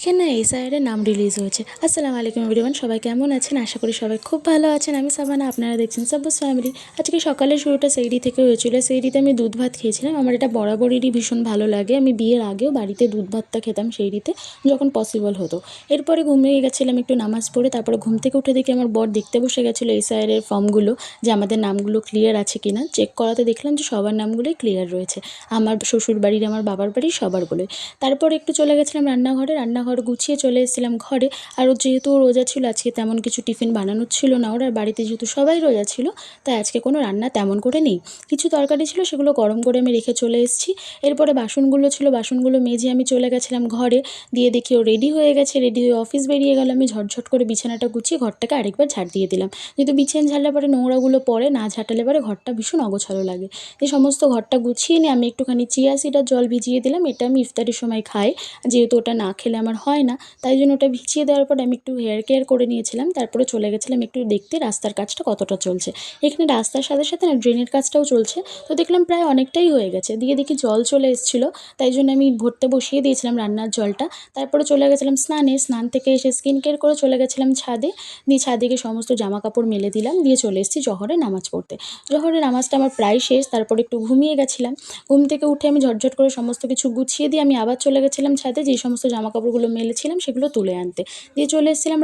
আজকে না এসআইআরের নাম রিলিজ হয়েছে। আসসালামু আলাইকুম এভরিওয়ান, সবাই কেমন আছেন? আশা করি সবাই খুব ভালো আছেন। আমি সাবানা, আপনারা দেখছেন সাব্বুস ফ্যামিলি। আজকে সকালের শুরুটা সেইরি থেকে হয়েছিল। সেইরিতে আমি দুধ ভাত খেয়েছিলাম। আমার এটা বরাবরেরই ভীষণ ভালো লাগে। আমি বিয়ের আগেও বাড়িতে দুধ ভাতটা খেতাম সেইরিতে, যখন পসিবল হতো। এরপরে ঘুমিয়ে গেছিলাম একটু নামাজ পড়ে। তারপরে ঘুম থেকে উঠে দেখি আমার বর দেখতে বসে গেছিলো এসআইআরের ফর্মগুলো, যে আমাদের নামগুলো ক্লিয়ার আছে কিনা। চেক করাতে দেখলাম যে সবার নামগুলোই ক্লিয়ার রয়েছে, আমার শ্বশুর বাড়ির, আমার বাবার বাড়ির, সবারগুলোই। তারপর একটু চলে গেছিলাম রান্নাঘর গুছিয়ে চলে এসেছিলাম ঘরে। আর যেহেতু রোজা ছিল, আজকে তেমন কিছু টিফিন বানানোর ছিল না ওর। আর বাড়িতে যেহেতু সবাই রোজা ছিল, তাই আজকে কোনো রান্না তেমন করে নেই। কিছু তরকারি ছিল, সেগুলো গরম করে আমি রেখে চলে এসেছি। এরপরে বাসনগুলো ছিল, বাসনগুলো মেজে আমি চলে গেছিলাম ঘরে। দিয়ে দেখি ও রেডি হয়ে গেছে, রেডি হয়ে অফিস বেরিয়ে গেল। আমি ঝটঝট করে বিছানাটা গুছিয়ে ঘরটাকে আরেকবার ঝাড় দিয়ে দিলাম, যেহেতু বিছানা ঝাড়লে পরে নোংরাগুলো পড়ে, না ঝাঁটালে পরে ঘরটা ভীষণ অগোছালো লাগে। এই সমস্ত ঘরটা গুছিয়ে নিয়ে আমি একটুখানি চিয়া সিডার জল ভিজিয়ে দিলাম। এটা আমি ইফতারের সময় খাই, যেহেতু ওটা না খেলে আমার হয় না, তাই জন্য ওটা ভিজিয়ে দেওয়ার পর আমি একটু হেয়ার কেয়ার করে নিয়েছিলাম। তারপরে চলে গেছিলাম একটু দেখতে রাস্তার কাজটা কতটা চলছে। এখানে রাস্তার সাথে সাথে না ড্রেনের কাজটাও চলছে, তো দেখলাম প্রায় অনেকটাই হয়ে গেছে। দিয়ে দেখি জল চলে এসেছিলো, তাই জন্য আমি ভরতে বসিয়ে দিয়েছিলাম রান্নার জলটা। তারপরে চলে গেছিলাম স্নানে, স্নান থেকে এসে স্কিন কেয়ার করে চলে গেছিলাম ছাদে। দিয়ে ছাদে গিয়ে সমস্ত জামা কাপড় মেলে দিলাম, দিয়ে চলে এসেছি জহরে নামাজ পড়তে। জহরের নামাজটা আমার প্রায় শেষ, তারপর একটু ঘুমিয়ে গেছিলাম। ঘুম থেকে উঠে আমি ঝটঝট করে সমস্ত কিছু গুছিয়ে দিয়ে আমি আবার চলে গেছিলাম ছাদে, যেই সমস্ত জামাকাপড়গুলো মেলেছিলাম সেগুলো তুলে আনতে। দিয়ে চলে এসেছিলাম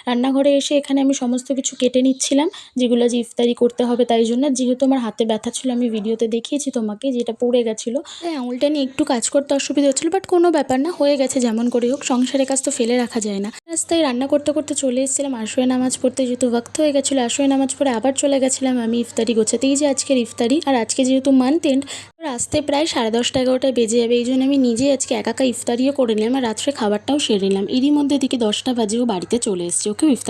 রান্নাঘরে এসে এখানে আমি সমস্ত কিছু কেটে নিচ্ছিলাম, যেগুলো যে ইফতারি করতে হবে তাই জন্য। যেহেতু আমার হাতে ব্যথা ছিল, আমি ভিডিওতে দেখিয়েছি তোমাকে, যেটা পড়ে গেছিলো, তাই আঙুলটা নিয়ে একটু কাজ করতে অসুবিধা হচ্ছিলো, বাট কোনো ব্যাপার না, হয়ে গেছে যেমন করে হোক। সংসারের কাজ তো ফেলে রাখা যায় না। রাস্তায় রান্না করতে করতে চলে এসেছিলাম আশুয়ে নামাজ পড়তে, যেহেতু ওয়াক্ত হয়ে গেছিলো। আশুয়ে নামাজ পড়ে আবার চলে গেছিলাম আমি ইফতারি গোছাতে। এই যে আজকের ইফতারি, আর আজকে যেহেতু মান্থ এন্ড, আসতে প্রায় 10:30-11টায় বেজে যাবে। এই জন্য আমি নিজেই আজকে একা ইফতারিও করে নিলাম, আর রাত্রে খাবারটাও সেরে নিলাম। এরই মধ্যে দিকে 10টা বাজেও বাড়িতে চলে এসেছি, ওকেও ইফতারি